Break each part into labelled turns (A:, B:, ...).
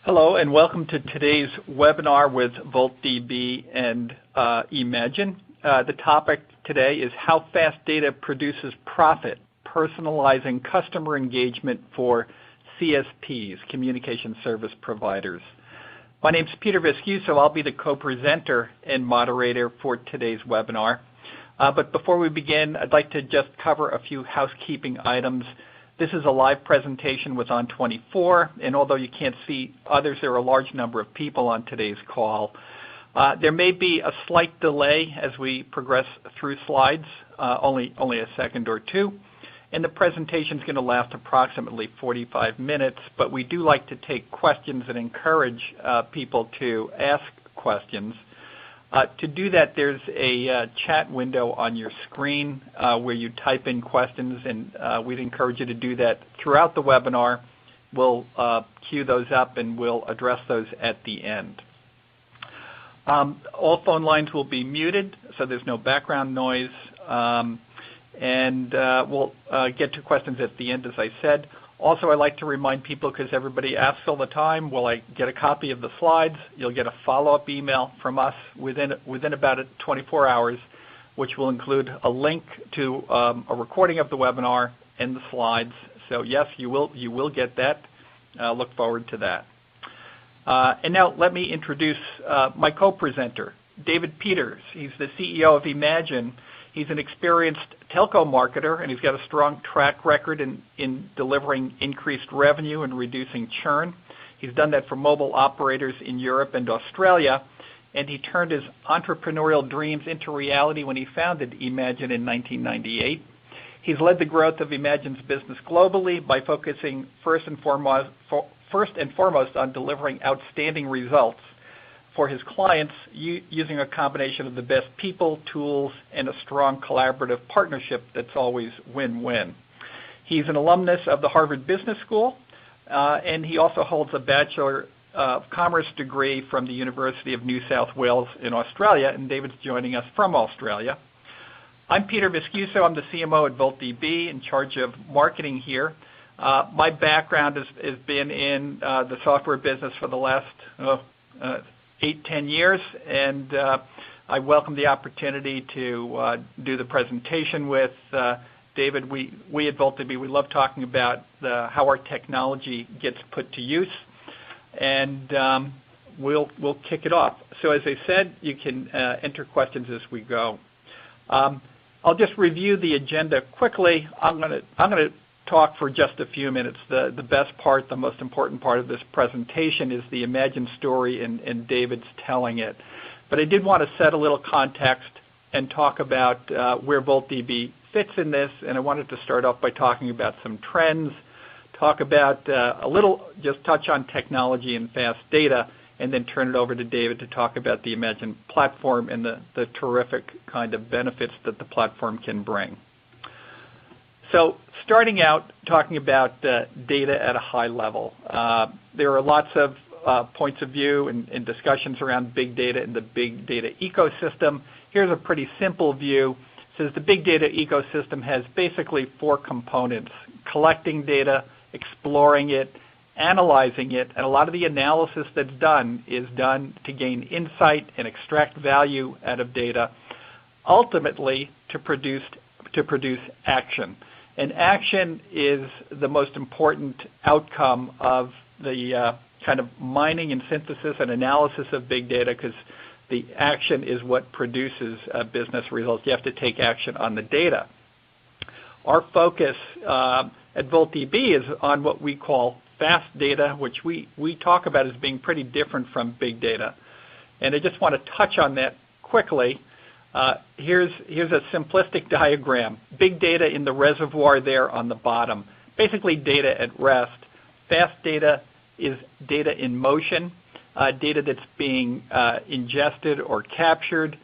A: Hello and welcome to today's webinar with VoltDB and Emagine. The topic today is how fast data produces profit, personalizing customer engagement for CSPs, communication service providers. My name is Peter Vescuso. I'll be the co-presenter and moderator for today's webinar. But before we begin, I'd like to just cover a few housekeeping items. This is a live presentation with On24, and although you can't see others, there are a large number of people on today's call. There may be a slight delay as we progress through slides, only a second or two, and the presentation is going to last approximately 45 minutes, but we do like to take questions and encourage people to ask questions. To do that, there's a chat window on your screen where you type in questions, and we'd encourage you to do that throughout the webinar. We'll queue those up and we'll address those at the end. All phone lines will be muted, so there's no background noise, and we'll get to questions at the end, as I said. Also, I like to remind people, because everybody asks all the time, will I get a copy of the slides? You'll get a follow-up email from us within about 24 hours, which will include a link to a recording of the webinar and the slides. So yes, you will get that. Look forward to that. And now let me introduce my co-presenter, David Peters. He's the CEO of Emagine. He's an experienced telco marketer, and he's got a strong track record in delivering increased revenue and reducing churn. He's done that for mobile operators in Europe and Australia, and he turned his entrepreneurial dreams into reality when he founded Emagine in 1998. He's led the growth of Emagine's business globally by focusing first and foremost on delivering outstanding results for his clients using a combination of the best people, tools, and a strong collaborative partnership that's always win-win. He's an alumnus of the Harvard Business School, and he also holds a Bachelor of Commerce degree from the University of New South Wales in Australia, and David's joining us from Australia. I'm Peter Vescuso. I'm the CMO at VoltDB, in charge of marketing here. My background has been in the software business for the last 8-10 years, and I welcome the opportunity to do the presentation with David. We at VoltDB, we love talking about how our technology gets put to use, and we'll kick it off. So as I said, you can enter questions as we go. I'll just review the agenda quickly. I'm going to talk for just a few minutes. The best part, the most important part of this presentation is the Emagine story, and David's telling it. But I did want to set a little context and talk about where VoltDB fits in this, and I wanted to start off by talking about some trends, talk about just touch on technology and fast data, and then turn it over to David to talk about the Emagine platform and the terrific kind of benefits that the platform can bring. So starting out talking about data at a high level, there are lots of points of view and discussions around big data and the big data ecosystem. Here's a pretty simple view. It says the big data ecosystem has basically 4 components: collecting data, exploring it, analyzing it, and a lot of the analysis that's done is done to gain insight and extract value out of data, ultimately to produce action. And action is the most important outcome of the kind of mining and synthesis and analysis of big data, because the action is what produces business results. You have to take action on the data. Our focus at VoltDB is on what we call fast data, which we talk about as being pretty different from big data. And I just want to touch on that quickly. Here's a simplistic diagram. Big data in the reservoir there on the bottom. Basically data at rest. Fast data is data in motion, data that's being ingested or captured,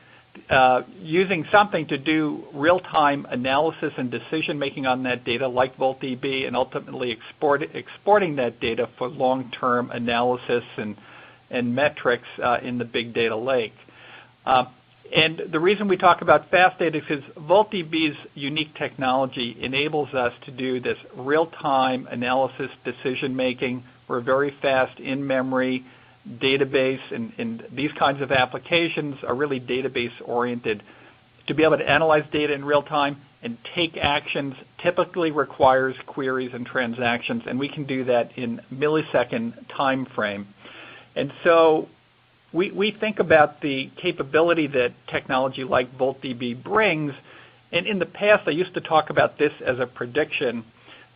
A: using something to do real-time analysis and decision-making on that data like VoltDB, and ultimately exporting that data for long-term analysis and metrics in the big data lake. And the reason we talk about fast data is because VoltDB's unique technology enables us to do this real-time analysis, decision-making, We're a very fast in-memory database, and these kinds of applications are really database-oriented. To be able to analyze data in real time and take actions typically requires queries and transactions, and we can do that in millisecond time frame. And so we think about the capability that technology like VoltDB brings, and in the past I used to talk about this as a prediction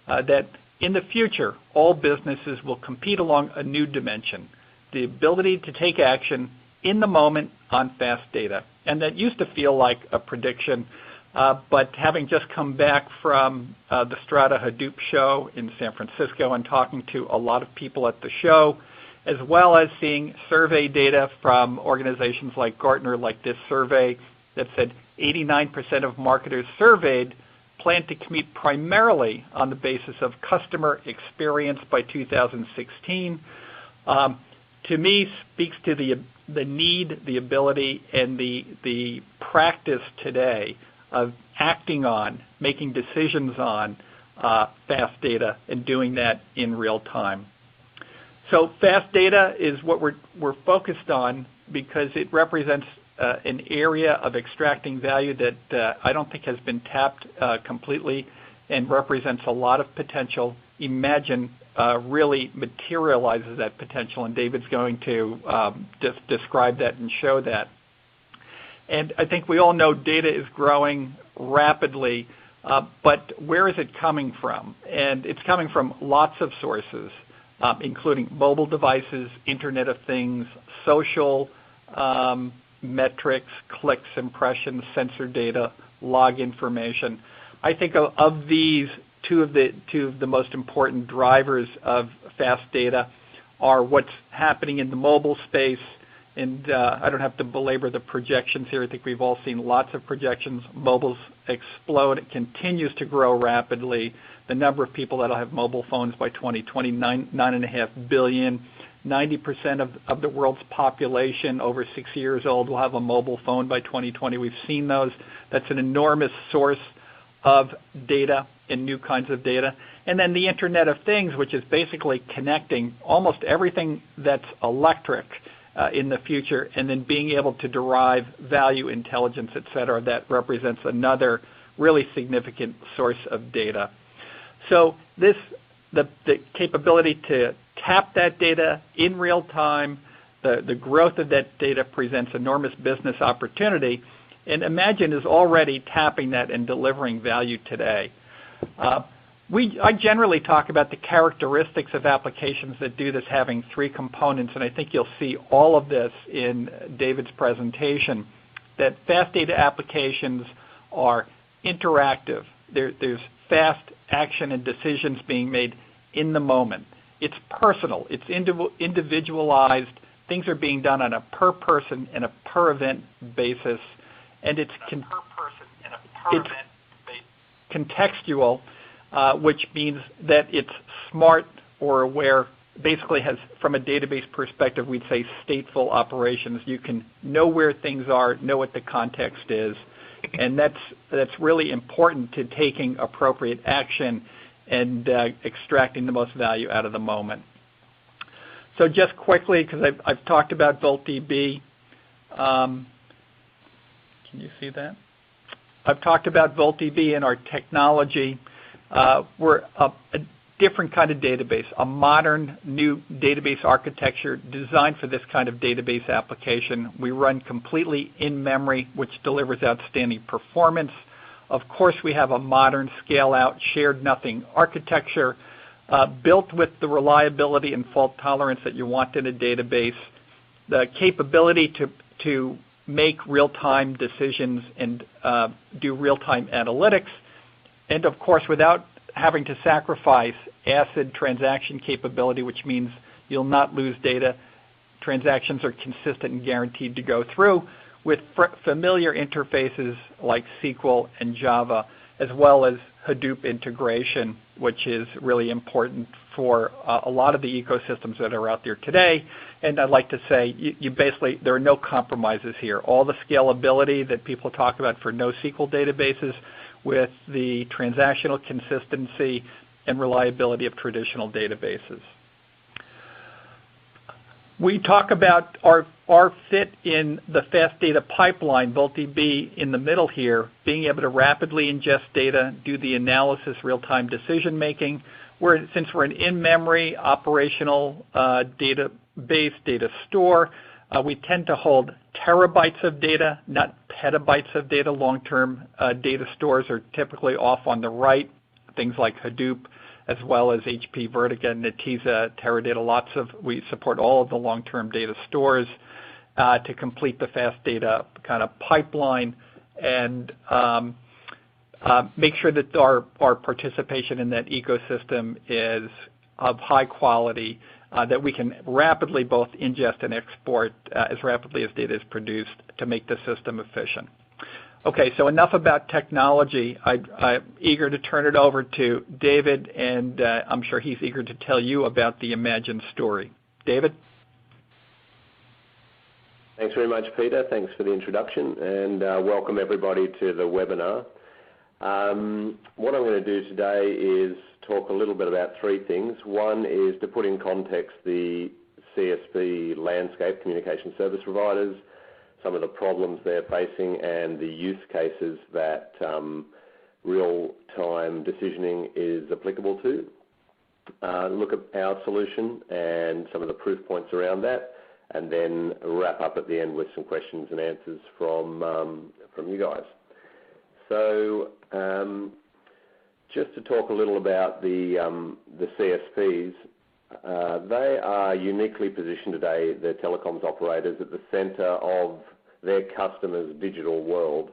A: that in the future all businesses will compete along a new dimension, the ability to take action in the moment on fast data. And that used to feel like a prediction, but having just come back from the Strata Hadoop show in San Francisco and talking to a lot of people at the show, as well as seeing survey data from organizations like Gartner, like this survey that said 89% of marketers surveyed plan to compete primarily on the basis of customer experience by 2016, to me speaks to the need, the ability, and the practice today of acting on, making decisions on fast data and doing that in real time. So fast data is what we're focused on because it represents an area of extracting value that I don't think has been tapped completely and represents a lot of potential. Emagine really materializes that potential, and David's going to describe that and show that. And I think we all know data is growing rapidly, but where is it coming from? And it's coming from lots of sources, including mobile devices, Internet of Things, social metrics, clicks, impressions, sensor data, log information. I think of these, two of the most important drivers of fast data are what's happening in the mobile space, and I don't have to belabor the projections here. I think we've all seen lots of projections. Mobiles explode. It continues to grow rapidly. The number of people that will have mobile phones by 2020, 9.5 billion. 90% of the world's population over 6 years old will have a mobile phone by 2020. We've seen those. That's an enormous source of data and new kinds of data. And then the Internet of Things, which is basically connecting almost everything that's electric in the future, and then being able to derive value, intelligence, et cetera, that represents another really significant source of data. So the capability to tap that data in real time, the growth of that data presents enormous business opportunity, and Emagine is already tapping that and delivering value today. I generally talk about the characteristics of applications that do this having three components, and I think you'll see all of this in David's presentation, that fast data applications are interactive. There's fast action and decisions being made in the moment. It's personal. It's individualized. Things are being done on a per person and a per event basis, and it's contextual, which means that it's smart or aware. Basically, has from a database perspective, we'd say stateful operations. You can know where things are, know what the context is, and that's really important to taking appropriate action and extracting the most value out of the moment. So just quickly, because I've talked about VoltDB. Can you see that? I've talked about VoltDB and our technology. We're a different kind of database, a modern new database architecture designed for this kind of database application. We run completely in memory, which delivers outstanding performance. Of course, we have a modern scale-out shared nothing architecture built with the reliability and fault tolerance that you want in a database, the capability to make real-time decisions and do real-time analytics, and of course, without having to sacrifice ACID transaction capability, which means you'll not lose data. Transactions are consistent and guaranteed to go through with familiar interfaces like SQL and Java, as well as Hadoop integration, which is really important for a lot of the ecosystems that are out there today. And I'd like to say you basically, there are no compromises here. All the scalability that people talk about for NoSQL databases with the transactional consistency and reliability of traditional databases. We talk about our fit in the fast data pipeline, VoltDB in the middle here, being able to rapidly ingest data, do the analysis, real-time decision making. Since we're an in-memory operational database data store, we tend to hold terabytes of data, not petabytes of data. Long-term data stores are typically off on the right, things like Hadoop, as well as HP Vertica, Netezza, Teradata. We support all of the long-term data stores to complete the fast data kind of pipeline and make sure that our participation in that ecosystem is of high quality, that we can rapidly both ingest and export as rapidly as data is produced to make the system efficient. Okay, so enough about technology. I'm eager to turn it over to David, and I'm sure he's eager to tell you about the Emagine story. David?
B: Thanks very much, Peter. Thanks for the introduction, and welcome everybody to the webinar. What I'm going to do today is talk a little bit about three things. One is to put in context the CSP landscape, communication service providers, some of the problems they're facing, and the use cases that real-time decisioning is applicable to. Look at our solution and some of the proof points around that, and then wrap up at the end with some questions and answers from you guys. So just to talk a little about the CSPs, they are uniquely positioned today, the telecoms operators, at the center of their customers' digital world.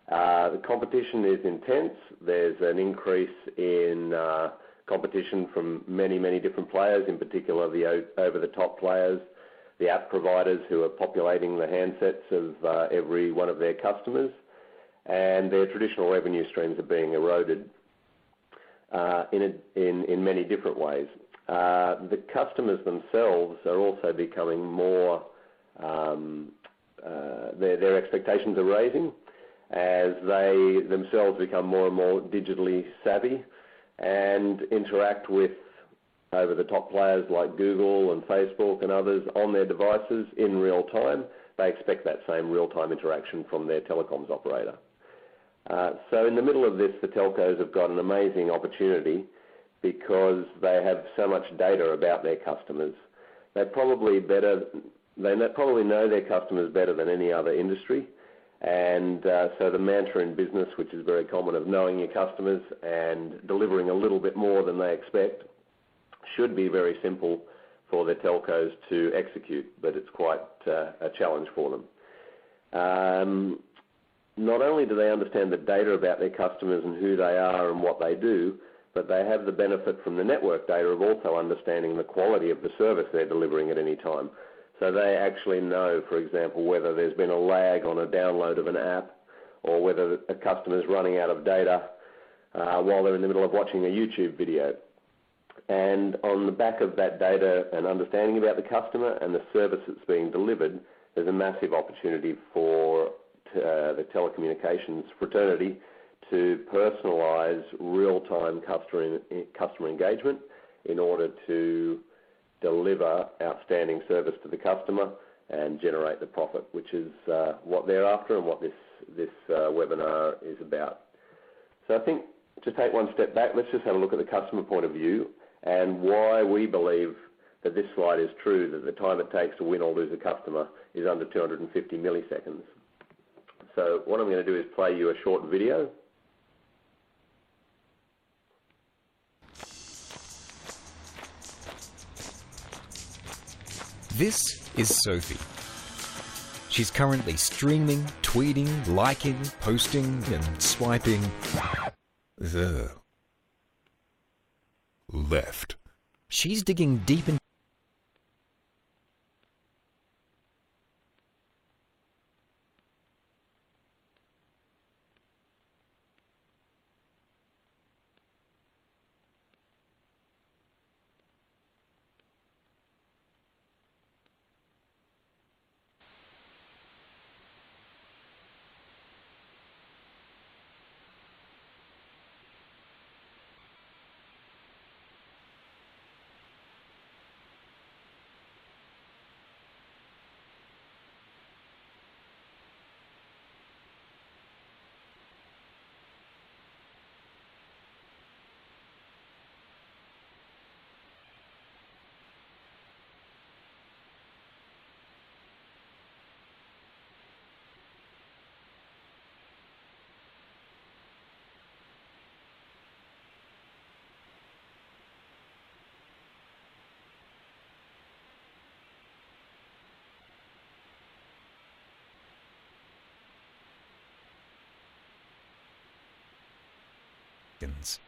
B: The competition is intense. There's an increase in competition from many, many different players, in particular the over-the-top players, the app providers who are populating the handsets of every one of their customers, and their traditional revenue streams are being eroded in many different ways. The customers themselves are also becoming more, their expectations are raising as they themselves become more and more digitally savvy and interact with over-the-top players like Google and Facebook and others on their devices in real time. They expect that same real-time interaction from their telecoms operator. So in the middle of this, the telcos have got an amazing opportunity because they have so much data about their customers. They probably know their customers better than any other industry, and so the mantra in business, which is very common, of knowing your customers and delivering a little bit more than they expect, should be very simple for the telcos to execute, but it's quite a challenge for them. Not only do they understand the data about their customers and who they are and what they do, but they have the benefit from the network data of also understanding the quality of the service they're delivering at any time. So they actually know, for example, whether there's been a lag on a download of an app or whether a customer's running out of data while they're in the middle of watching a YouTube video. And on the back of that data and understanding about the customer and the service that's being delivered, there's a massive opportunity for the telecommunications fraternity to personalize real-time customer engagement in order to deliver outstanding service to the customer and generate the profit, which is what they're after and what this webinar is about. So I think to take one step back, let's just have a look at the customer point of view and why we believe that this slide is true, that the time it takes to win or lose a customer is under 250 milliseconds. So what I'm going to do is play you a short video.
C: This is Sophie. She's currently streaming, tweeting, liking, posting, and swiping the left. She's digging deep in. seconds.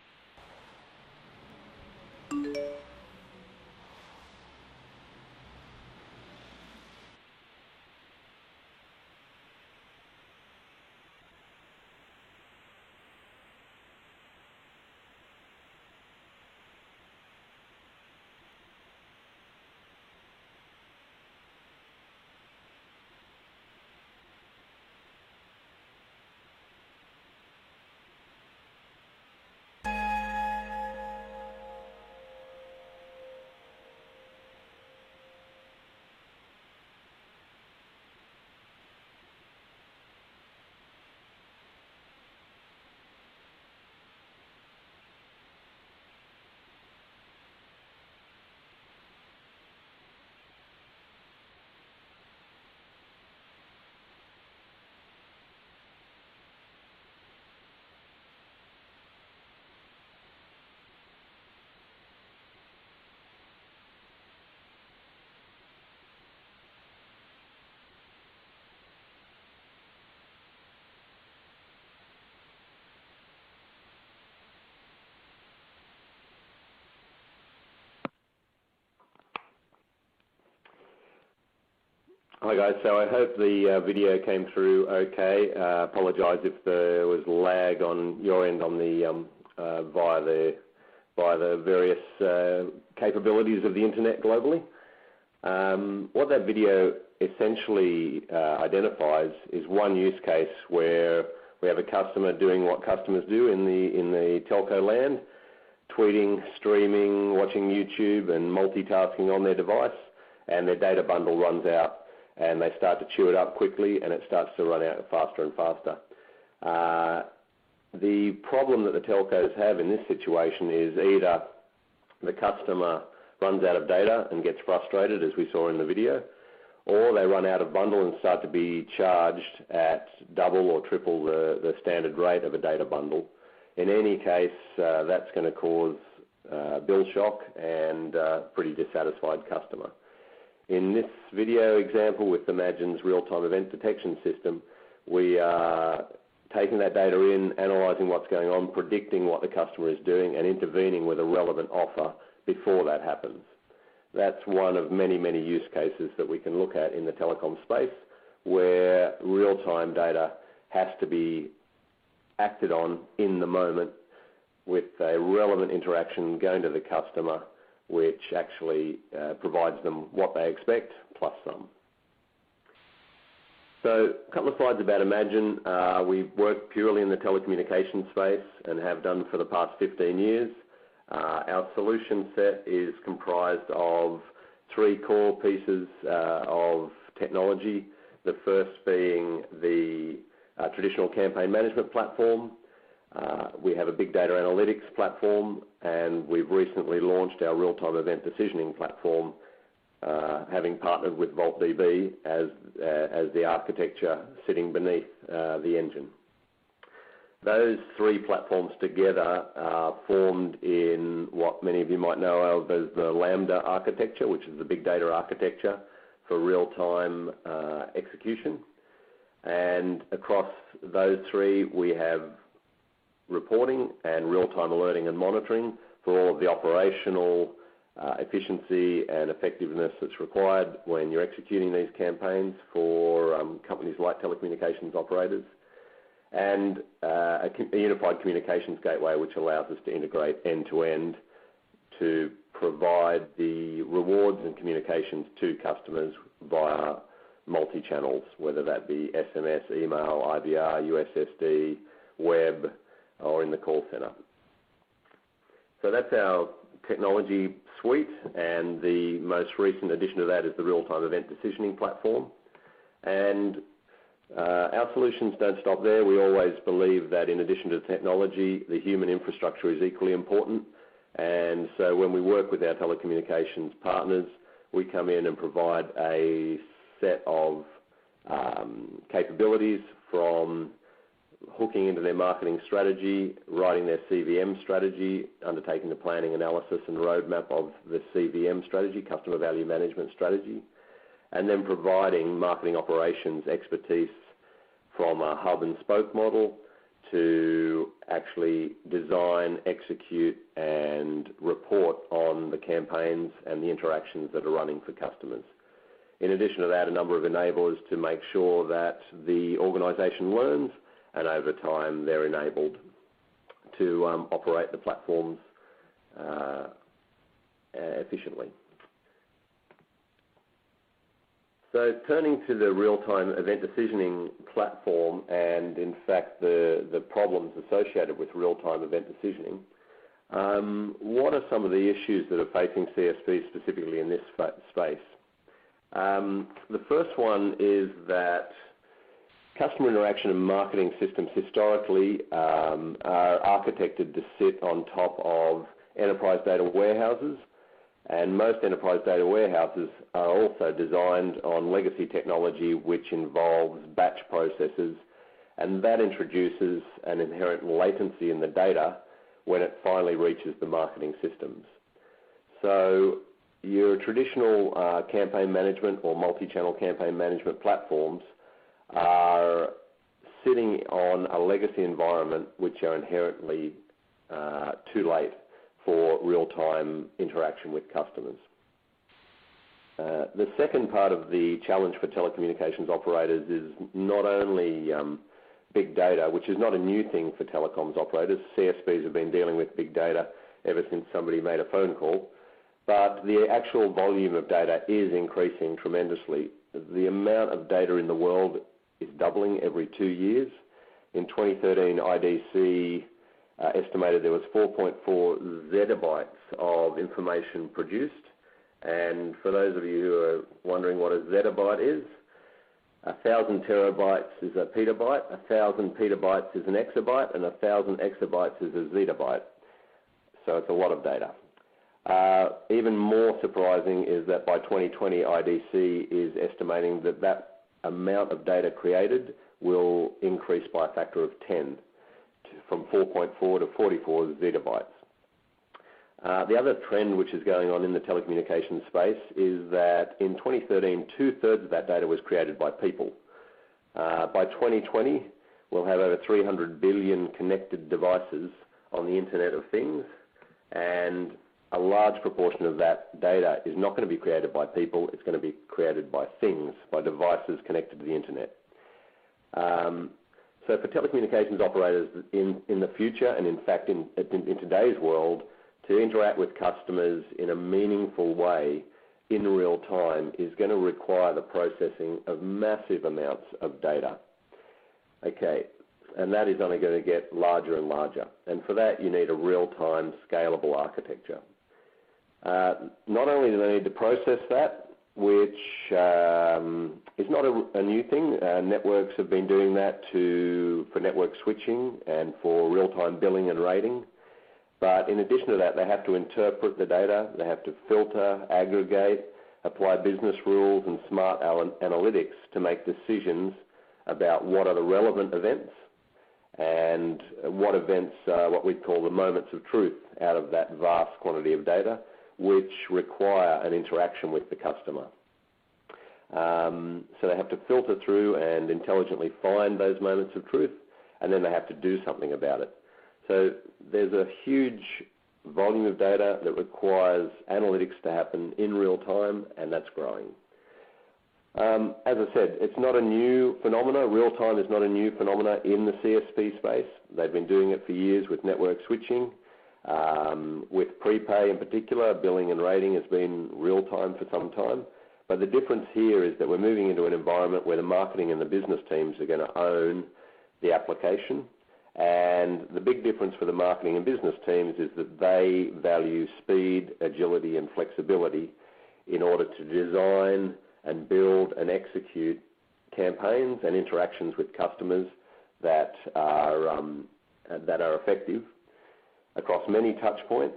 B: Hi guys, so I hope the video came through okay. Apologise if there was lag on your end on the via the various capabilities of the internet globally. What that video essentially identifies is one use case where we have a customer doing what customers do in the telco land, tweeting, streaming, watching YouTube and multitasking on their device, and their data bundle runs out and they start to chew it up quickly and it starts to run out faster and faster. The problem that the telcos have in this situation is either the customer runs out of data and gets frustrated, as we saw in the video, or they run out of bundle and start to be charged at double or triple the standard rate of a data bundle. In any case, that's going to cause bill shock and pretty dissatisfied customer. In this video example with Emagine's real-time event detection system, we are taking that data in, analysing what's going on, predicting what the customer is doing, and intervening with a relevant offer before that happens. That's one of many, many use cases that we can look at in the telecom space where real-time data has to be acted on in the moment with a relevant interaction going to the customer, which actually provides them what they expect plus some. So a couple of slides about Emagine. We work purely in the telecommunications space and have done for the past 15 years. Our solution set is comprised of three core pieces of technology, the first being the traditional campaign management platform. We have a big data analytics platform, and we've recently launched our real-time event decisioning platform, having partnered with VoltDB as the architecture sitting beneath the engine. Those three platforms together are formed in what many of you might know of as the Lambda architecture, which is the big data architecture for real-time execution. And across those three, we have reporting and real-time alerting and monitoring for all of the operational efficiency and effectiveness that's required when you're executing these campaigns for companies like telecommunications operators, and a unified communications gateway which allows us to integrate end-to-end to provide the rewards and communications to customers via multi-channels, whether that be SMS, email, IVR, USSD, web, or in the call center. So that's our technology suite, and the most recent addition to that is the real-time event decisioning platform. And our solutions don't stop there. We always believe that in addition to the technology, the human infrastructure is equally important. And so when we work with our telecommunications partners, we come in and provide a set of capabilities from hooking into their marketing strategy, writing their CVM strategy, undertaking the planning, analysis and roadmap of the CVM strategy, customer value management strategy, and then providing marketing operations expertise from a hub and spoke model to actually design, execute, and report on the campaigns and the interactions that are running for customers. In addition to that, a number of enablers to make sure that the organisation learns, and over time they're enabled to operate the platforms efficiently. So turning to the real-time event decisioning platform and, in fact, the problems associated with real-time event decisioning, what are some of the issues that are facing CSPs specifically in this space? The first one is that customer interaction and marketing systems historically are architected to sit on top of enterprise data warehouses, and most enterprise data warehouses are also designed on legacy technology which involves batch processes, and that introduces an inherent latency in the data when it finally reaches the marketing systems. So your traditional campaign management or multi-channel campaign management platforms are sitting on a legacy environment which are inherently too late for real-time interaction with customers. The second part of the challenge for telecommunications operators is not only big data, which is not a new thing for telecoms operators. CSPs have been dealing with big data ever since somebody made a phone call, but the actual volume of data is increasing tremendously. The amount of data in the world is doubling every 2 years. In 2013, IDC estimated there was 4.4 zettabytes of information produced. And for those of you who are wondering what a zettabyte is, 1,000 terabytes is a petabyte, 1,000 petabytes is an exabyte, and 1,000 exabytes is a zettabyte. So it's a lot of data. Even more surprising is that by 2020, IDC is estimating that that amount of data created will increase by a factor of 10, from 4.4 to 44 zettabytes. The other trend which is going on in the telecommunications space is that in 2013, 2/3 of that data was created by people. By 2020, we'll have over 300 billion connected devices on the Internet of Things, and a large proportion of that data is not going to be created by people. It's going to be created by things, by devices connected to the Internet. So for telecommunications operators in the future, and in fact in today's world, to interact with customers in a meaningful way in real time is going to require the processing of massive amounts of data. Okay, and that is only going to get larger and larger. And for that, you need a real-time scalable architecture. Not only do they need to process that, which is not a new thing. Networks have been doing that for network switching and for real-time billing and rating. But in addition to that, they have to interpret the data, they have to filter, aggregate, apply business rules and smart analytics to make decisions about what are the relevant events and what events are what we call the moments of truth out of that vast quantity of data, which require an interaction with the customer. So they have to filter through and intelligently find those moments of truth, and then they have to do something about it. So there's a huge volume of data that requires analytics to happen in real time, and that's growing. As I said, it's not a new phenomena. Real time is not a new phenomena in the CSP space. They've been doing it for years with network switching. With prepay in particular, billing and rating has been real time for some time. But the difference here is that we're moving into an environment where the marketing and the business teams are going to own the application. And the big difference for the marketing and business teams is that they value speed, agility, and flexibility in order to design and build and execute campaigns and interactions with customers that are effective across many touch points.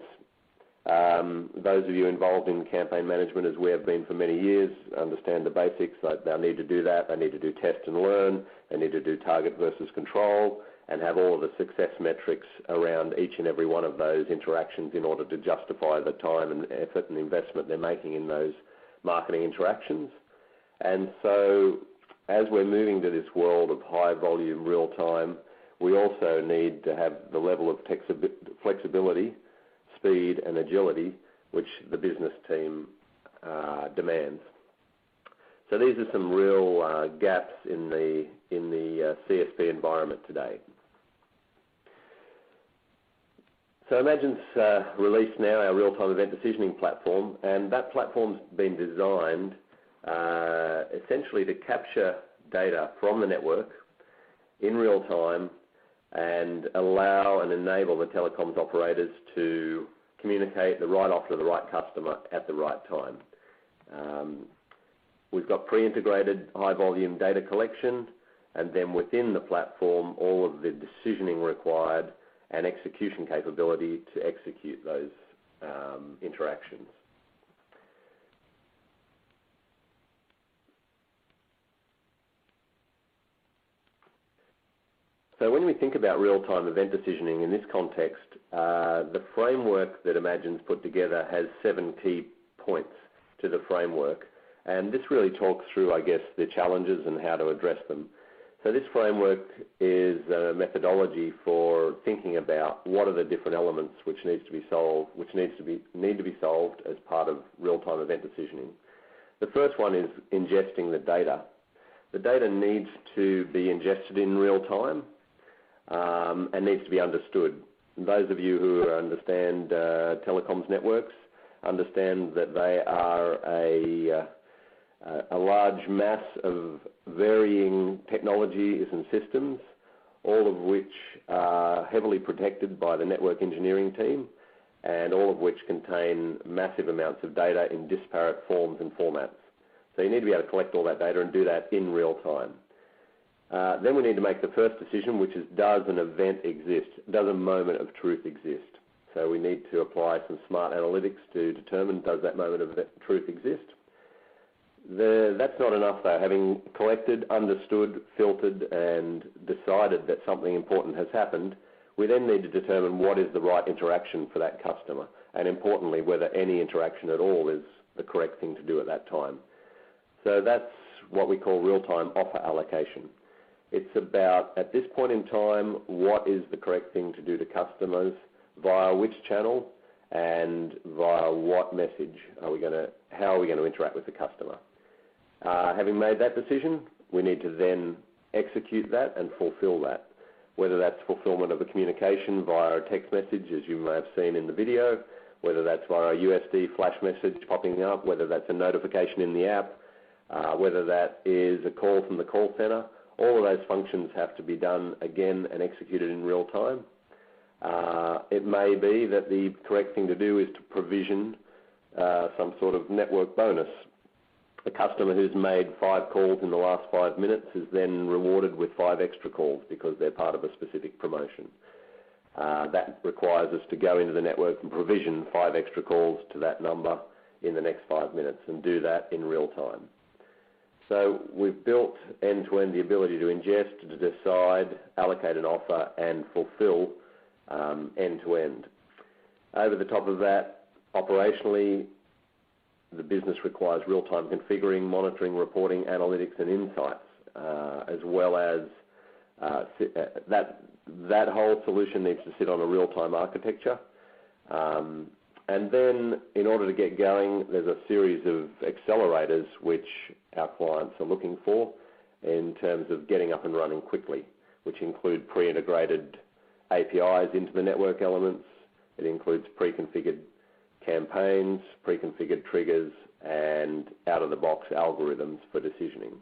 B: Those of you involved in campaign management, as we have been for many years, understand the basics. Like they'll need to do that. They need to do test and learn. They need to do target versus control and have all of the success metrics around each and every one of those interactions in order to justify the time and effort and investment they're making in those marketing interactions. And so as we're moving to this world of high volume real time, we also need to have the level of flexibility, speed and agility which the business team demands. So these are some real gaps in the CSP environment today. So Emagine's released now our real-time event decisioning platform, and that platform's been designed essentially to capture data from the network in real time and allow and enable the telecoms operators to communicate the right offer to the right customer at the right time. We've got pre-integrated high-volume data collection, and then within the platform, all of the decisioning required and execution capability to execute those interactions. So when we think about real-time event decisioning in this context, the framework that Emagine's put together has 7 key points to the framework, and this really talks through, I guess, the challenges and how to address them. So this framework is a methodology for thinking about what are the different elements which need to be solved as part of real-time event decisioning. The first one is ingesting the data. The data needs to be ingested in real time and needs to be understood. Those of you who understand telecoms networks understand that they are a large mass of varying technologies and systems, all of which are heavily protected by the network engineering team, and all of which contain massive amounts of data in disparate forms and formats. So you need to be able to collect all that data and do that in real time. Then we need to make the first decision, which is, does an event exist? Does a moment of truth exist? So we need to apply some smart analytics to determine, does that moment of truth exist? That's not enough, though. Having collected, understood, filtered and decided that something important has happened, we then need to determine what is the right interaction for that customer, and importantly, whether any interaction at all is the correct thing to do at that time. So that's what we call real-time offer allocation. It's about, at this point in time, what is the correct thing to do to customers, via which channel, and via what message how are we going to interact with the customer. Having made that decision, we need to then execute that and fulfill that, whether that's fulfillment of a communication via a text message, as you may have seen in the video, whether that's via a USD flash message popping up, whether that's a notification in the app, whether that is a call from the call center. All of those functions have to be done again and executed in real time. It may be that the correct thing to do is to provision some sort of network bonus. A customer who's made 5 calls in the last 5 minutes is then rewarded with 5 extra calls because they're part of a specific promotion. That requires us to go into the network and provision 5 extra calls to that number in the next 5 minutes and do that in real time. So we've built end-to-end the ability to ingest, to decide, allocate an offer and fulfill end-to-end. Over the top of that, operationally, the business requires real-time configuring, monitoring, reporting, analytics and insights, as well as that whole solution needs to sit on a real-time architecture. And then in order to get going, there's a series of accelerators which our clients are looking for in terms of getting up and running quickly, which include pre-integrated APIs into the network elements. It includes pre-configured campaigns, pre-configured triggers, and out-of-the-box algorithms for decisioning.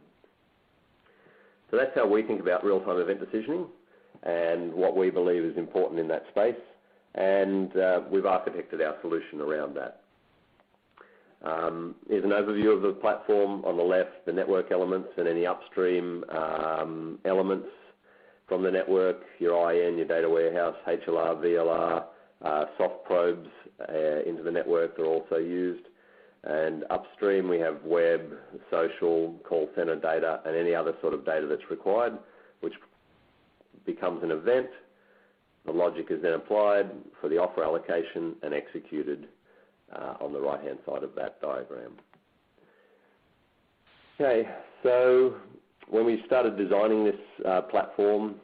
B: So that's how we think about real-time event decisioning and what we believe is important in that space, and we've architected our solution around that. Here's an overview of the platform. On the left, the network elements and any upstream elements from the network, your IN, your data warehouse, HLR, VLR, soft probes into the network are also used. And upstream we have web, social, call center data, and any other sort of data that's required, which becomes an event. The logic is then applied for the offer allocation and executed on the right-hand side of that diagram. Okay, so when we started designing this platform,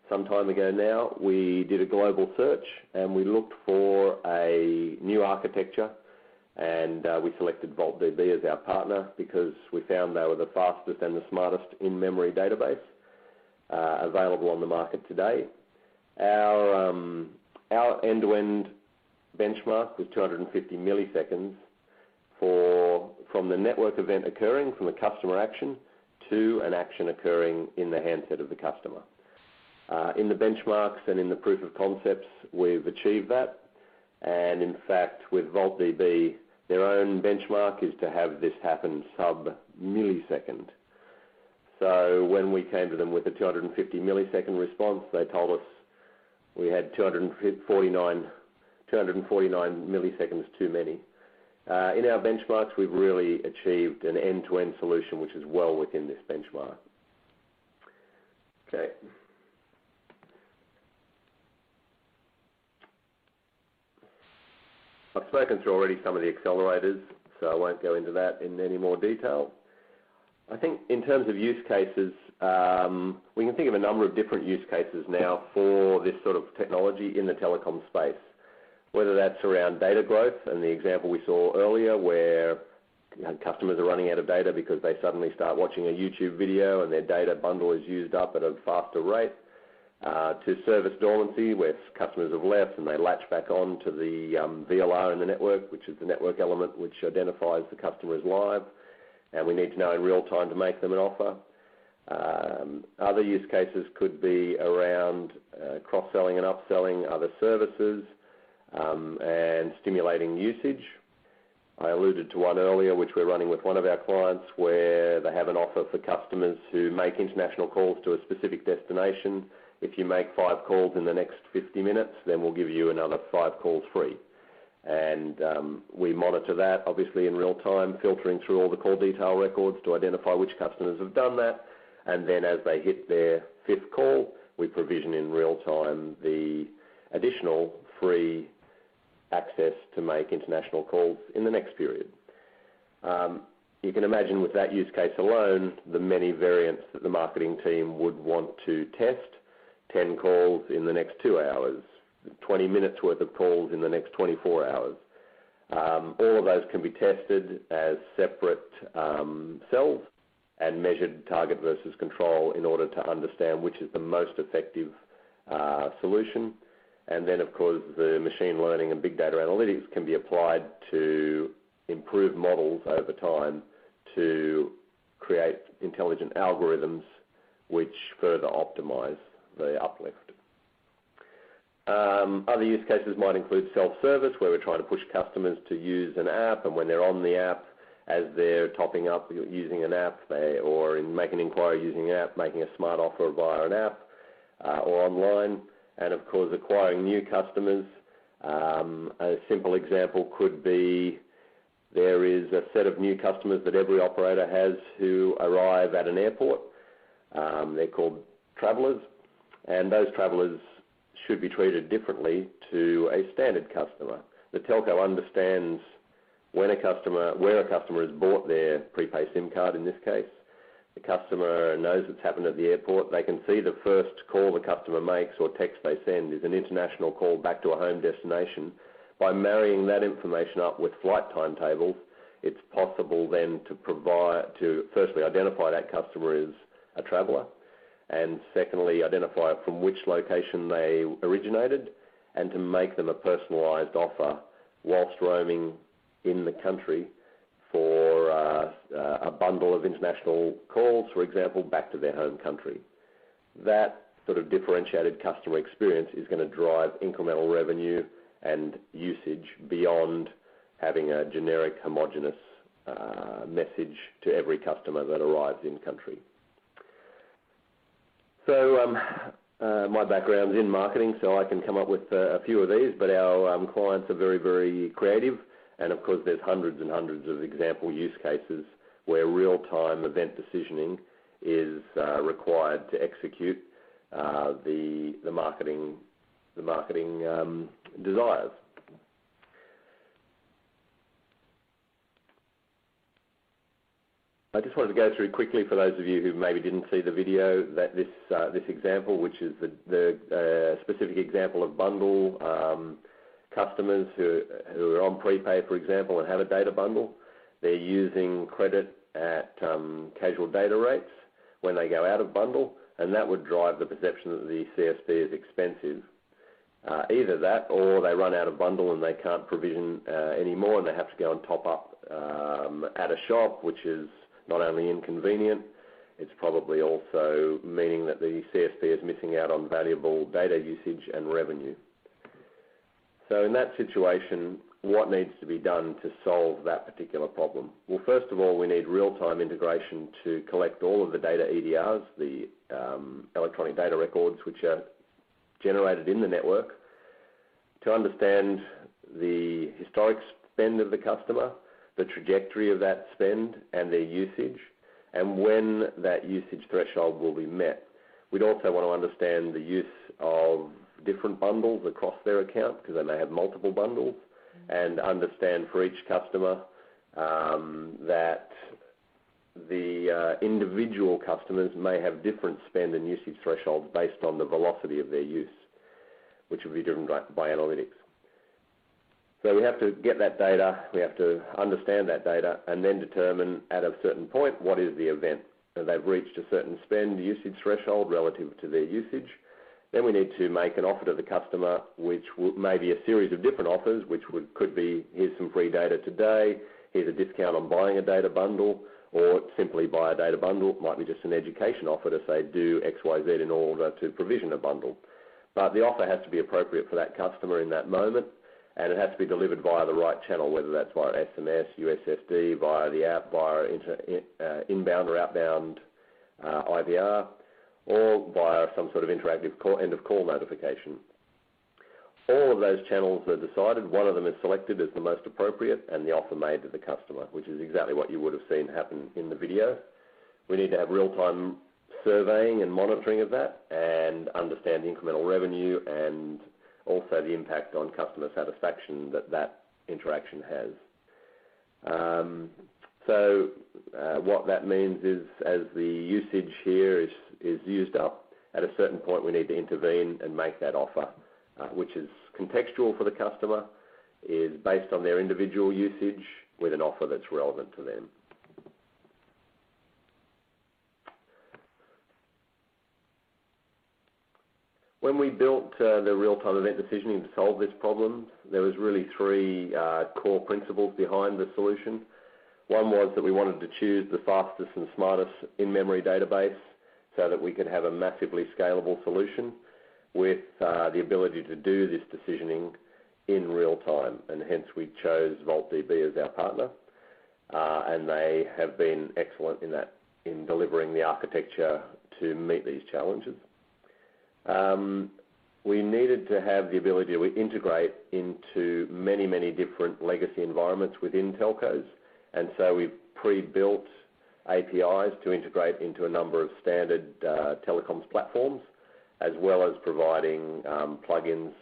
B: some time ago now, we did a global search and we looked for a new architecture, and we selected VoltDB as our partner because we found they were the fastest and the smartest in-memory database available on the market today. Our end-to-end benchmark was 250 milliseconds from the network event occurring, from the customer action, to an action occurring in the handset of the customer. In the benchmarks and in the proof of concepts, we've achieved that. And in fact, with VoltDB, their own benchmark is to have this happen sub-millisecond. So when we came to them with a 250 millisecond response, they told us we had 249 milliseconds too many. In our benchmarks, we've really achieved an end-to-end solution which is well within this benchmark. Okay. I've spoken through already some of the accelerators, so I won't go into that in any more detail. I think in terms of use cases, we can think of a number of different use cases now for this sort of technology in the telecom space, whether that's around data growth, and the example we saw earlier where customers are running out of data because they suddenly start watching a YouTube video and their data bundle is used up at a faster rate, to service dormancy where customers have left and they latch back on to the VLR in the network, which is the network element which identifies the customer as live, and we need to know in real time to make them an offer. Other use cases could be around cross-selling and upselling other services and stimulating usage. I alluded to one earlier which we're running with one of our clients where they have an offer for customers who make international calls to a specific destination. If you make 5 calls in the next 50 minutes, then we'll give you another 5 calls free. And we monitor that, obviously, in real time, filtering through all the call detail records to identify which customers have done that. And then as they hit their 5th call, we provision in real time the additional free access to make international calls in the next period. You can imagine with that use case alone, the many variants that the marketing team would want to test. 10 calls in the next 2 hours, 20 minutes worth of calls in the next 24 hours. All of those can be tested as separate cells and measured target versus control in order to understand which is the most effective solution. And then, of course, the machine learning and big data analytics can be applied to improve models over time to create intelligent algorithms which further optimize the uplift. Other use cases might include self-service, where we're trying to push customers to use an app, and when they're on the app, as they're topping up using an app, or in making an inquiry using an app, making a smart offer via an app or online, and of course acquiring new customers. A simple example could be there is a set of new customers that every operator has who arrive at an airport. They're called travellers, and those travellers should be treated differently to a standard customer. The telco understands where a customer has bought their prepaid SIM card in this case. The customer knows it's happened at the airport. They can see the first call the customer makes or text they send is an international call back to a home destination. By marrying that information up with flight timetables, it's possible then to firstly identify that customer as a traveller, and secondly identify from which location they originated, and to make them a personalised offer whilst roaming in the country for a bundle of international calls, for example, back to their home country. That sort of differentiated customer experience is going to drive incremental revenue and usage beyond having a generic homogeneous message to every customer that arrives in country. So my background's in marketing, so I can come up with a few of these, but our clients are very, very creative, and of course there's hundreds and hundreds of example use cases where real-time event decisioning is required to execute the marketing desires. I just wanted to go through quickly for those of you who maybe didn't see the video that this example, which is the specific example of bundle customers who are on prepay, for example, and have a data bundle. They're using credit at casual data rates when they go out of bundle, and that would drive the perception that the CSP is expensive. Either that, or they run out of bundle and they can't provision anymore, and they have to go and top up at a shop, which is not only inconvenient, it's probably also meaning that the CSP is missing out on valuable data usage and revenue. So in that situation, what needs to be done to solve that particular problem? Well, first of all, we need real-time integration to collect all of the data EDRs, the electronic data records, which are generated in the network, to understand the historic spend of the customer, the trajectory of that spend and their usage, and when that usage threshold will be met. We'd also want to understand the use of different bundles across their account, because they may have multiple bundles, and understand for each customer that the individual customers may have different spend and usage thresholds based on the velocity of their use, which will be driven by analytics. So we have to get that data, we have to understand that data, and then determine at a certain point what is the event. And they've reached a certain spend usage threshold relative to their usage. Then we need to make an offer to the customer, which may be a series of different offers, which could be, here's some free data today, here's a discount on buying a data bundle, or simply buy a data bundle. It might be just an education offer to say do X, Y, Z in order to provision a bundle. But the offer has to be appropriate for that customer in that moment, and it has to be delivered via the right channel, whether that's via SMS, USSD, via the app, via inbound or outbound IVR, or via some sort of interactive end-of-call notification. All of those channels are decided. One of them is selected as the most appropriate, and the offer made to the customer, which is exactly what you would have seen happen in the video. We need to have real-time surveying and monitoring of that, and understand the incremental revenue and also the impact on customer satisfaction that that interaction has. What that means is, as the usage here is used up, at a certain point we need to intervene and make that offer, which is contextual for the customer, is based on their individual usage, with an offer that's relevant to them. When we built the real-time event decisioning to solve this problem, there was really three core principles behind the solution. One was that we wanted to choose the fastest and smartest in-memory database so that we could have a massively scalable solution with the ability to do this decisioning in real time, and hence we chose VoltDB as our partner, and they have been excellent in delivering the architecture to meet these challenges. We needed to have the ability to integrate into many, many different legacy environments within telcos, and so we've pre-built APIs to integrate into a number of standard telecoms platforms, as well as providing plugins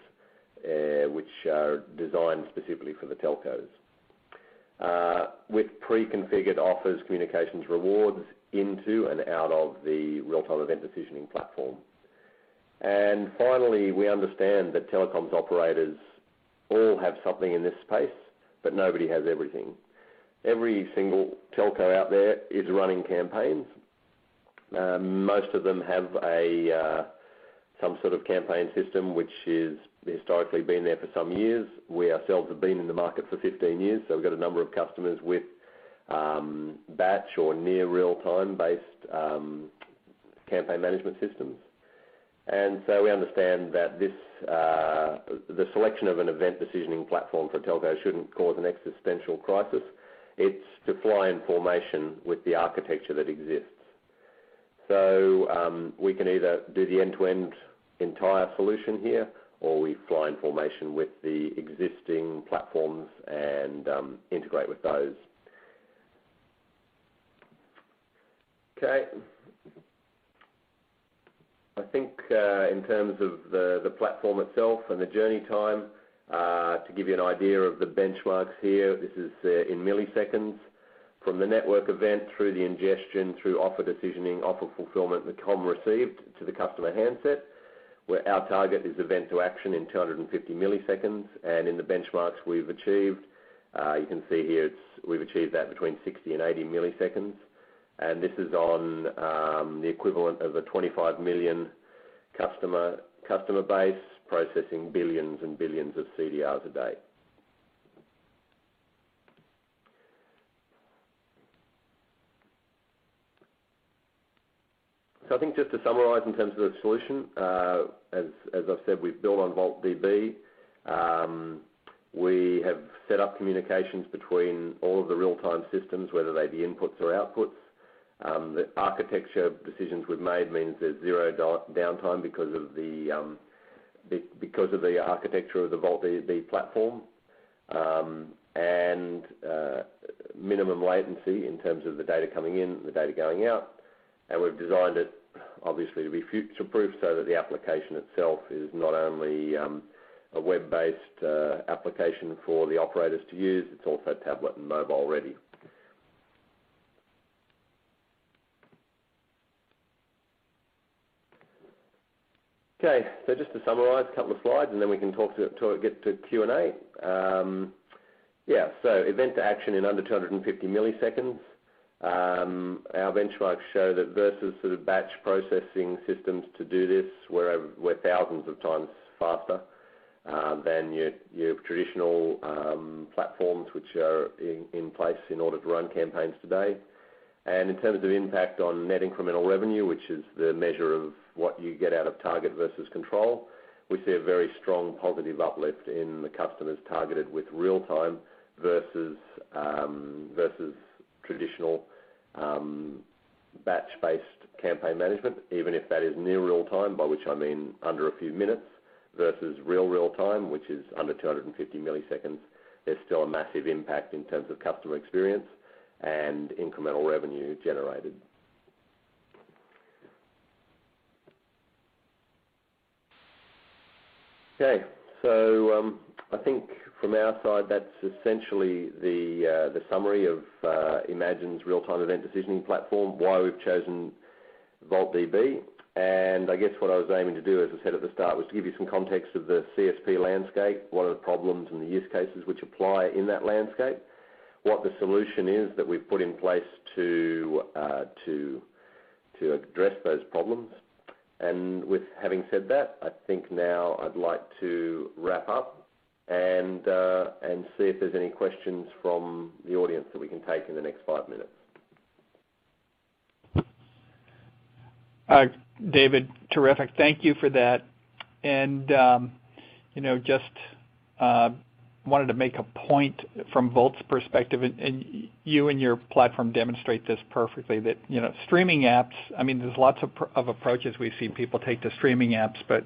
B: which are designed specifically for the telcos. With pre-configured offers, communications rewards into and out of the real-time event decisioning platform. And finally, we understand that telecoms operators all have something in this space, but nobody has everything. Every single telco out there is running campaigns. Most of them have some sort of campaign system which is historically been there for some years. We ourselves have been in the market for 15 years, so we've got a number of customers with batch or near real-time based campaign management systems. And so we understand that the selection of an event decisioning platform for a telco shouldn't cause an existential crisis. It's to fly in formation with the architecture that exists. So we can either do the end-to-end entire solution here, or we fly in formation with the existing platforms and integrate with those. Okay. I think in terms of the platform itself and the journey time, to give you an idea of the benchmarks here, this is in milliseconds. from the network event through the ingestion, through offer decisioning, offer fulfillment, the comm received to the customer handset, where our target is event to action in 250 milliseconds, and in the benchmarks we've achieved, you can see here we've achieved that between 60 and 80 milliseconds, and this is on the equivalent of a 25 million customer base processing billions and billions of CDRs a day. So I think just to summarise in terms of the solution, as I've said, we've built on VoltDB. We have set up communications between all of the real-time systems, whether they be inputs or outputs. The architecture decisions we've made means there's zero downtime because of the architecture of the VoltDB platform, and minimum latency in terms of the data coming in, the data going out. And we've designed it, obviously, to be future-proof so that the application itself is not only a web-based application for the operators to use, it's also tablet and mobile ready. Okay, so just to summarise a couple of slides, and then we can get to Q&A. Yeah, so event to action in under 250 milliseconds. Our benchmarks show that versus sort of batch processing systems to do this, we're thousands of times faster than your traditional platforms which are in place in order to run campaigns today. And in terms of impact on net incremental revenue, which is the measure of what you get out of target versus control, we see a very strong positive uplift in the customers targeted with real-time versus traditional batch-based campaign management, even if that is near real-time, by which I mean under a few minutes, versus real-time, which is under 250 milliseconds. There's still a massive impact in terms of customer experience and incremental revenue generated. Okay, so I think from our side that's essentially the summary of Emagine's real-time event decisioning platform, why we've chosen VoltDB. And I guess what I was aiming to do, as I said at the start, was to give you some context of the CSP landscape, what are the problems and the use cases which apply in that landscape, what the solution is that we've put in place to address those problems. And with having said that, I think now I'd like to wrap up and see if there's any questions from the audience that we can take in the next 5 minutes.
A: David, terrific. Thank you for that. And, just wanted to make a point from Volt's perspective, and you and your platform demonstrate this perfectly, that, streaming apps, I mean, there's lots of approaches we see people take to streaming apps, but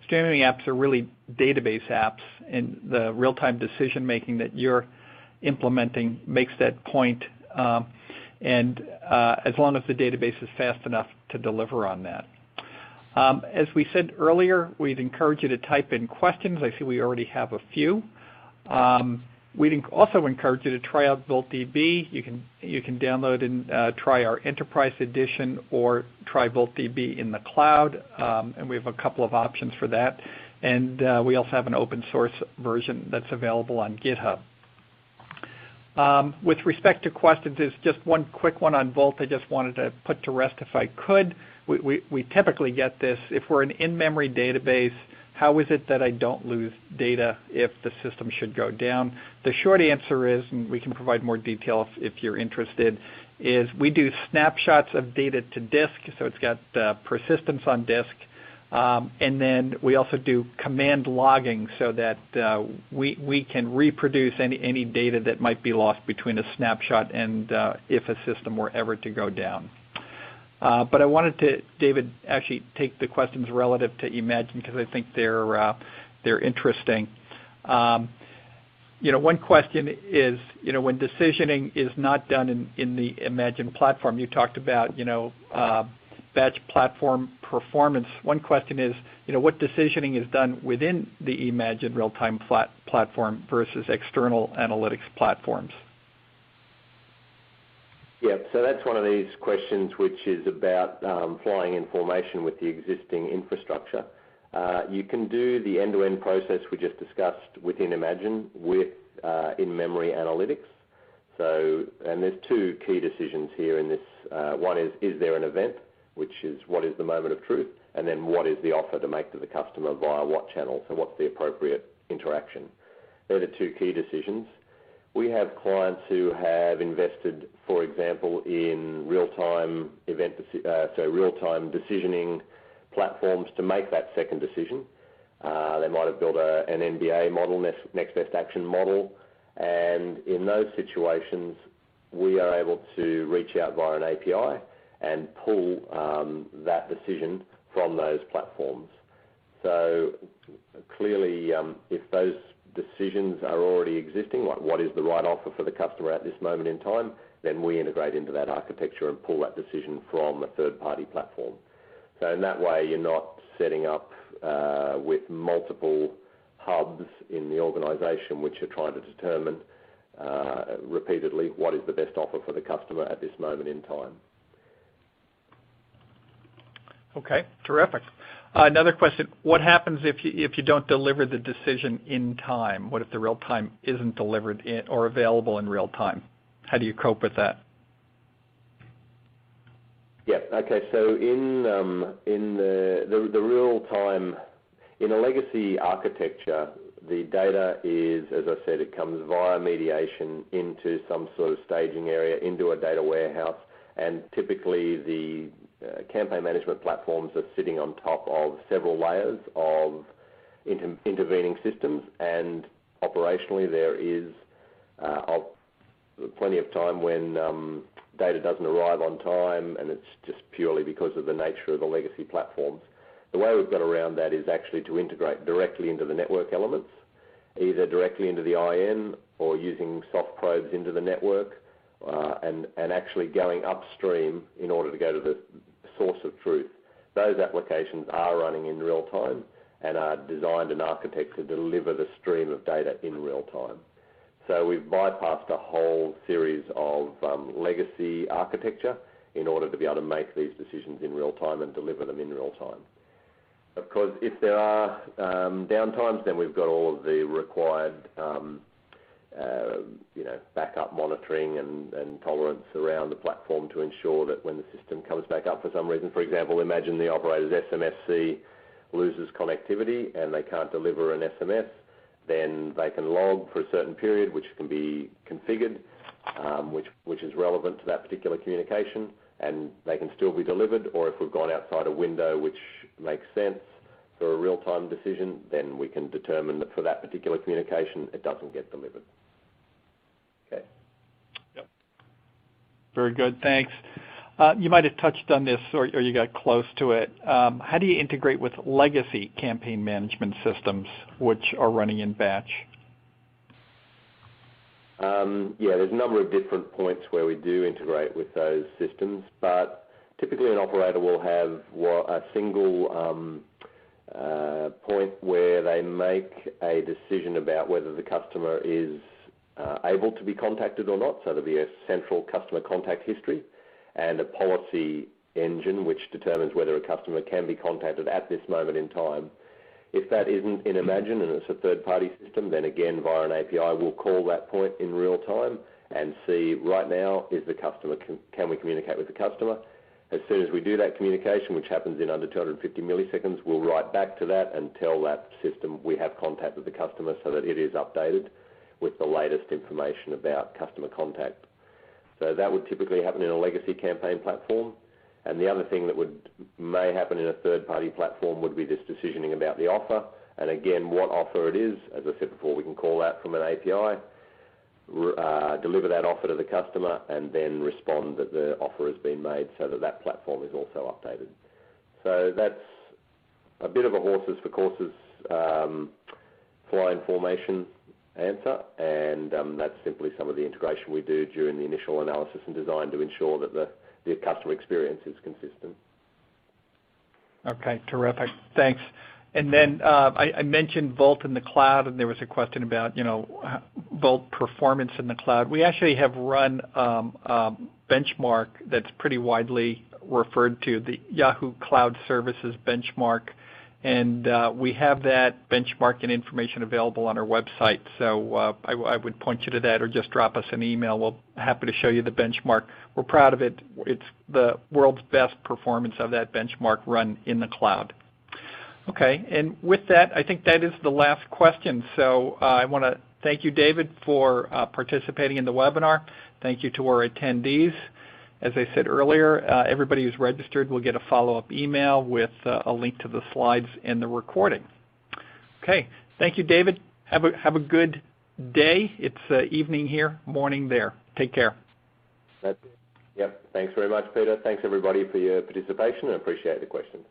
A: streaming apps are really database apps, and the real-time decision-making that you're implementing makes that point. And as long as the database is fast enough to deliver on that. As we said earlier, we'd encourage you to type in questions. I see we already have a few. We'd also encourage you to try out VoltDB. You can download and try our Enterprise Edition or try VoltDB in the cloud, and we have a couple of options for that. And we also have an open source version that's available on GitHub. With respect to questions, there's just one quick one on Volt I just wanted to put to rest if I could. We typically get this: if we're an in-memory database, how is it that I don't lose data if the system should go down? The short answer is, and we can provide more detail if you're interested, is we do snapshots of data to disk, so it's got persistence on disk. And then we also do command logging so that we can reproduce any data that might be lost between a snapshot and if a system were ever to go down. But I wanted to, David, actually take the questions relative to Emagine because I think they're interesting. One question is, when decisioning is not done in the Emagine platform, you talked about, batch platform performance. One question is, what decisioning is done within the Emagine real-time platform versus external analytics platforms?
B: Yeah, so that's one of these questions which is about flying in formation with the existing infrastructure. You can do the end-to-end process we just discussed within Emagine with in-memory analytics. So, and there's two key decisions here in this. One is there an event, which is what is the moment of truth, and then what is the offer to make to the customer via what channel, so what's the appropriate interaction. They're the two key decisions. We have clients who have invested, for example, in real-time real-time decisioning platforms to make that second decision. They might have built an NBA model, next best action model, and in those situations, we are able to reach out via an API and pull that decision from those platforms. So clearly, if those decisions are already existing, like what is the right offer for the customer at this moment in time, then we integrate into that architecture and pull that decision from a third-party platform. So in that way, you're not setting up with multiple hubs in the organisation which are trying to determine repeatedly what is the best offer for the customer at this moment in time.
A: Okay, terrific. Another question, what happens if you don't deliver the decision in time? What if the real time isn't delivered or available in real time? How do you cope with that?
B: Yeah, okay, so in the real time, in a legacy architecture, the data is, as I said, it comes via mediation into some sort of staging area, into a data warehouse, and typically the campaign management platforms are sitting on top of several layers of intervening systems, and operationally there is plenty of time when data doesn't arrive on time, and it's just purely because of the nature of the legacy platforms. The way we've got around that is actually to integrate directly into the network elements, either directly into the IN or using soft probes into the network, and actually going upstream in order to go to the source of truth. Those applications are running in real time and are designed and architected to deliver the stream of data in real time. So we've bypassed a whole series of legacy architecture in order to be able to make these decisions in real time and deliver them in real time. Of course, if there are downtimes, then we've got all of the required backup monitoring and tolerance around the platform to ensure that when the system comes back up for some reason, for example, imagine the operator's SMSC loses connectivity and they can't deliver an SMS, then they can log for a certain period, which can be configured, which is relevant to that particular communication, and they can still be delivered. Or if we've gone outside a window which makes sense for a real-time decision, then we can determine that for that particular communication, it doesn't get delivered. Okay.
A: Yep. Very good. Thanks. You might have touched on this, or you got close to it. How do you integrate with legacy campaign management systems which are running in batch?
B: Yeah, there's a number of different points where we do integrate with those systems, but typically an operator will have a single point where they make a decision about whether the customer is able to be contacted or not, so there'll be a central customer contact history and a policy engine which determines whether a customer can be contacted at this moment in time. If that isn't in Emagine and it's a third-party system, then again via an API we'll call that point in real time and see right now is the customer, can we communicate with the customer? As soon as we do that communication, which happens in under 250 milliseconds, we'll write back to that and tell that system we have contacted the customer so that it is updated with the latest information about customer contact. So that would typically happen in a legacy campaign platform. And the other thing that may happen in a third-party platform would be this decisioning about the offer. And again, what offer it is, as I said before, we can call that from an API, deliver that offer to the customer, and then respond that the offer has been made so that that platform is also updated. So that's a bit of a horses for courses fly-in formation answer, and that's simply some of the integration we do during the initial analysis and design to ensure that the customer experience is consistent.
A: Okay, terrific. Thanks. And then I mentioned Volt in the cloud, and there was a question about, Volt performance in the cloud. We actually have run a benchmark that's pretty widely referred to, the Yahoo Cloud Services benchmark, and we have that benchmark and information available on our website. So I would point you to that, or just drop us an email. We're happy to show you the benchmark. We're proud of it. It's the world's best performance of that benchmark run in the cloud. Okay, and with that, I think that is the last question. So I want to thank you, David, for participating in the webinar. Thank you to our attendees. As I said earlier, everybody who's registered will get a follow-up email with a link to the slides and the recording. Okay, thank you, David. Have a good day. It's evening here, morning there. Take care.
B: Yep. Thanks very much, Peter. Thanks, everybody, for your participation. I appreciate the questions.